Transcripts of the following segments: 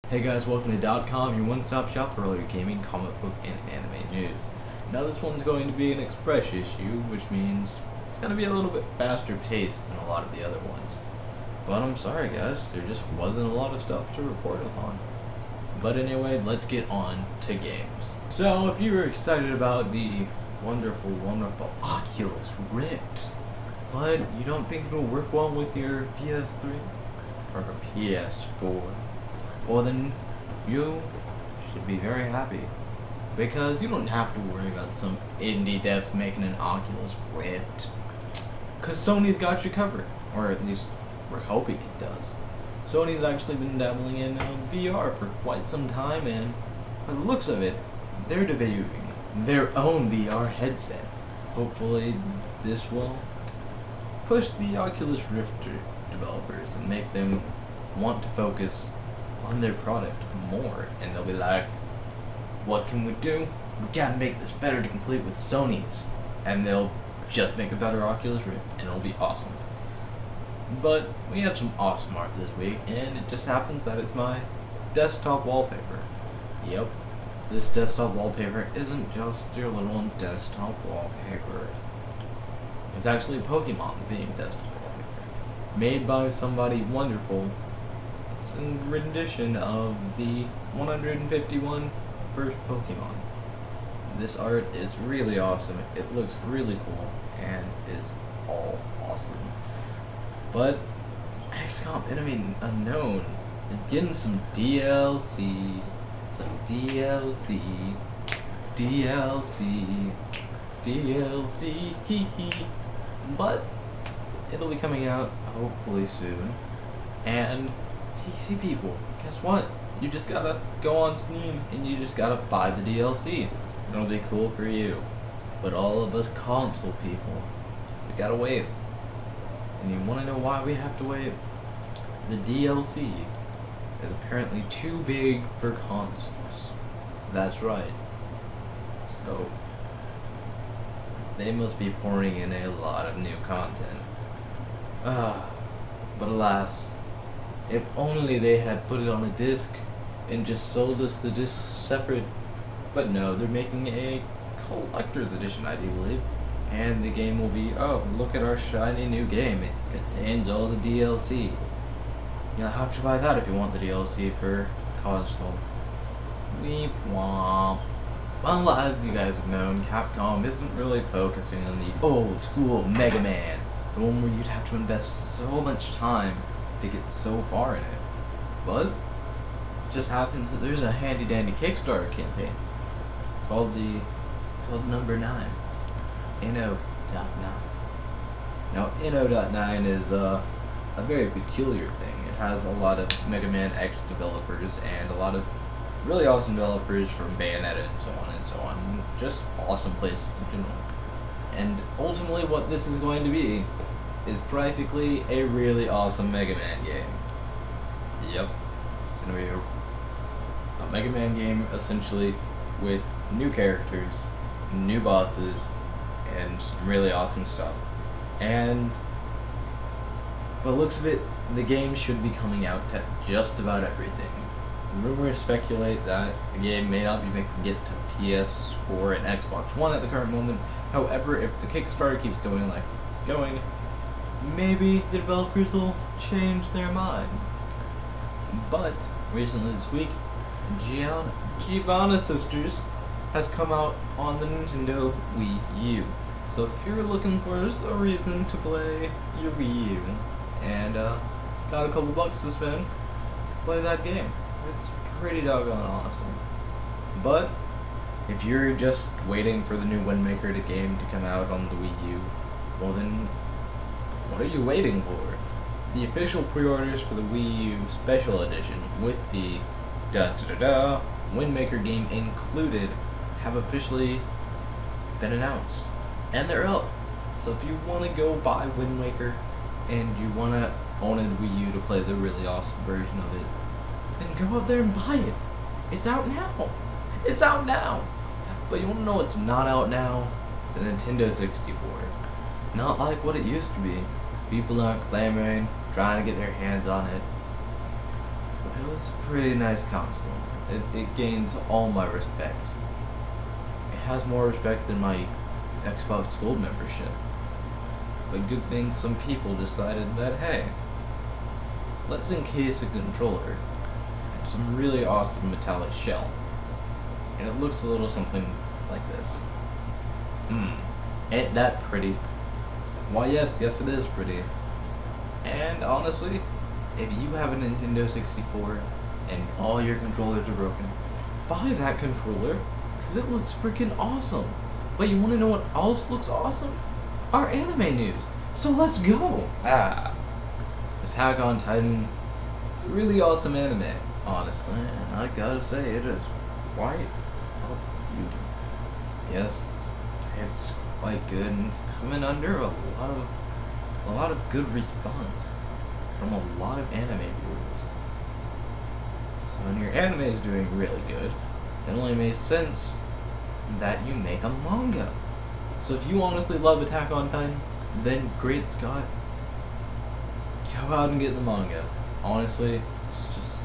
Hey guys, welcome to .com, your one-stop shop for all your gaming, comic book, and anime news. Now this one's going to be an express issue, which means it's going to be a little bit faster paced than a lot of the other ones. But I'm sorry guys, there just wasn't a lot of stuff to report upon. But anyway, let's get on to games. So if you were excited about the wonderful, wonderful Oculus Rift, but you don't think it'll work well with your PS3 or PS4, well then, you should be very happy, because you don't have to worry about some indie devs making an Oculus Rift, because Sony's got you covered, or at least we're hoping it does. Sony's actually been dabbling in VR for quite some time, and by the looks of it, they're debuting their own VR headset. Hopefully this will push the Oculus Rift developers and make them want to focus on their product more, and they'll be like, what can we do? We gotta make this better to compete with Sony's, and they'll just make a better Oculus Rift and it'll be awesome. But we have some awesome art this week, and it just happens that it's my desktop wallpaper. Yep, this desktop wallpaper isn't just your little desktop wallpaper. It's actually a Pokemon themed desktop wallpaper, made by somebody wonderful. It's a rendition of the 151 first Pokemon. This art is really awesome, it looks really cool, and is all awesome. But XCOM Enemy Unknown is getting some DLC, kiki. But it'll be coming out hopefully soon. And PC people, guess what? You just gotta go on Steam and you just gotta buy the DLC. It'll be cool for you. But all of us console people, we gotta wait. And you wanna know why we have to wait? The DLC is apparently too big for consoles. That's right. So they must be pouring in a lot of new content. But alas, if only they had put it on a disc and just sold us the disc separate. But no, they're making a collector's edition, I do believe. And the game will be, oh, look at our shiny new game. It contains all the DLC. You'll have to buy that if you want the DLC for console. Weep womp. Well, as you guys have known, Capcom isn't really focusing on the old school Mega Man. The one where you'd have to invest so much time to get so far in it. But it just happens that there's a handy dandy Kickstarter campaign called number 9. NO.9. Now NO.9 is a very peculiar thing. It has a lot of Mega Man X developers and a lot of really awesome developers from Bayonetta and so on and so on. Just awesome places in general. And ultimately what this is going to be is practically a really awesome Mega Man game. Yep. It's going to be a Mega Man game essentially with new characters, new bosses, and some really awesome stuff. And by the looks of it, the game should be coming out to just about everything. Rumors speculate that the game may not be making it to PS4 and Xbox One at the current moment. However, if the Kickstarter keeps going like going, maybe the developers will change their mind. But recently this week, Giovanna Sisters has come out on the Nintendo Wii U. So if you're looking for a reason to play your Wii U and got a couple bucks to spend, play that game. It's pretty doggone awesome. But if you're just waiting for the new Wind Waker game to come out on the Wii U, well then, what are you waiting for? The official pre-orders for the Wii U Special Edition with the Wind Waker game included have officially been announced. And they're up. So if you want to go buy Wind Waker and you want to own a Wii U to play the really awesome version of it, then go out there and buy it. It's out now. It's out now. But you want to know what's not out now? The Nintendo 64. It's not like what it used to be. People aren't clamoring, trying to get their hands on it. It's a pretty nice console. It gains all my respect. It has more respect than my Xbox Gold membership. But good thing some people decided that, hey, let's encase a controller in some really awesome metallic shell. And it looks a little something like this. Ain't that pretty? Why yes it is pretty. And honestly, if you have a Nintendo 64 and all your controllers are broken, buy that controller, because it looks freaking awesome. But you want to know what else looks awesome? Our anime news. So let's go! Attack on Titan. It's a really awesome anime, honestly, and I gotta say, it is quite beautiful. Yes, it's quite good, and it's coming under a lot of good response from a lot of anime viewers. So when your anime is doing really good, it only makes sense that you make a manga. So if you honestly love Attack on Titan, then great Scott, go out and get the manga. Honestly, it's just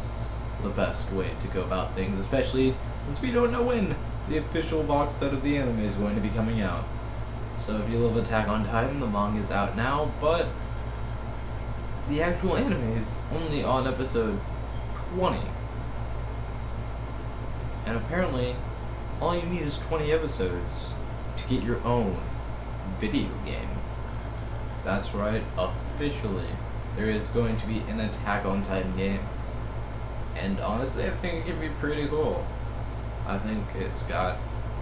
the best way to go about things, especially since we don't know when the official box set of the anime is going to be coming out. So if you love Attack on Titan, the manga is out now, but the actual anime is only on episode 20. And apparently, all you need is 20 episodes to get your own video game. That's right, officially, there is going to be an Attack on Titan game. And honestly, I think it can be pretty cool. I think it's got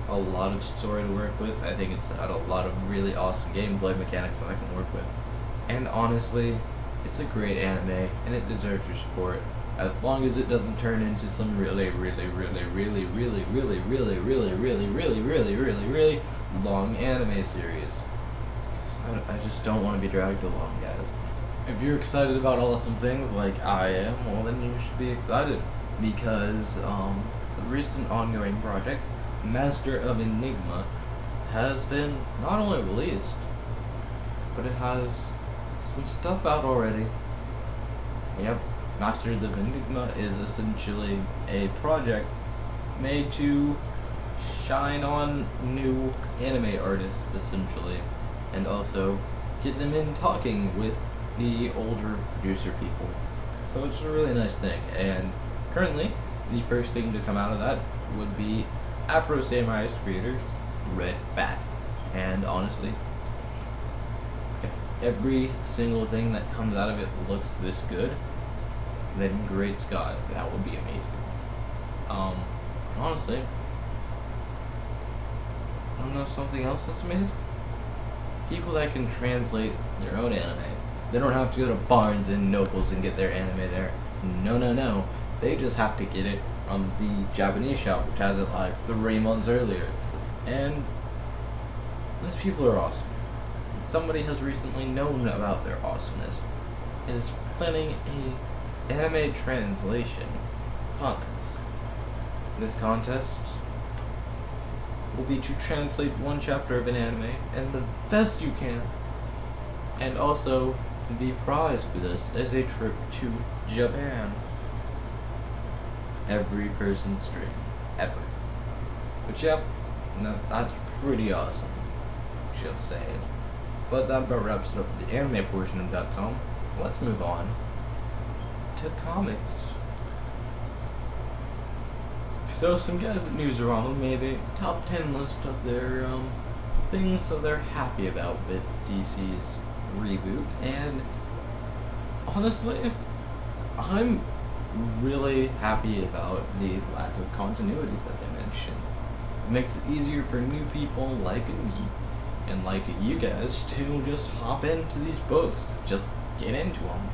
a lot of story to work with. I think it's got a lot of really awesome gameplay mechanics that I can work with. And honestly, it's a great anime, and it deserves your support, as long as it doesn't turn into some really long anime series. I just don't want to be dragged along, guys. If you're excited about awesome things like I am, well then you should be excited, because the recent ongoing project, Master of Enigma, has been not only released, but it has some stuff out already. Yep, Masters of Enigma is essentially a project made to shine on new anime artists, essentially, and also get them in talking with the older producer people. So it's a really nice thing, and currently, the first thing to come out of that would be Afro Samurai's creators, Red Bat. And honestly, if every single thing that comes out of it looks this good, then great Scott, that would be amazing. Honestly, I don't know something else that's amazing? People that can translate their own anime. They don't have to go to Barnes and Nobles and get their anime there. No. They just have to get it from the Japanese shop, which has it like 3 months earlier. And these people are awesome. Somebody has recently known about their awesomeness and is planning a anime translation contest. This contest will be to translate one chapter of an anime and the best you can. And also, the prize for this is a trip to Japan. Every person's dream. Ever. But yep, that's pretty awesome. Just saying. But that about wraps it up for the anime portion of .com. Let's move on to comics. So some guys at Newsarama made a top 10 list of their things that they're happy about with DC's reboot, and honestly, I'm really happy about the lack of continuity that they mentioned. It makes it easier for new people like me and like you guys to just hop into these books, just get into them.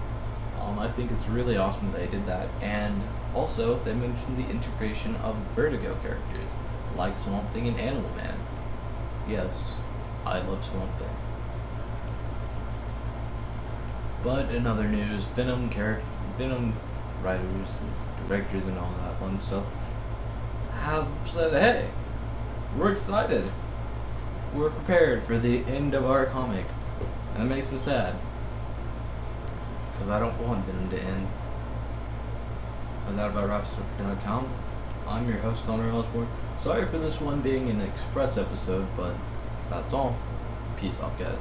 I think it's really awesome that they did that, and also they mentioned the integration of Vertigo characters, like Swamp Thing and Animal Man. Yes, I love Swamp Thing. But in other news, Venom writers, directors, and all that fun stuff have said, hey, we're excited. We're prepared for the end of our comic. And it makes me sad, because I don't want Venom to end. thataboutraps.com. I'm your host, Connor Osborne. Sorry for this one being an express episode, but that's all. Peace out, guys.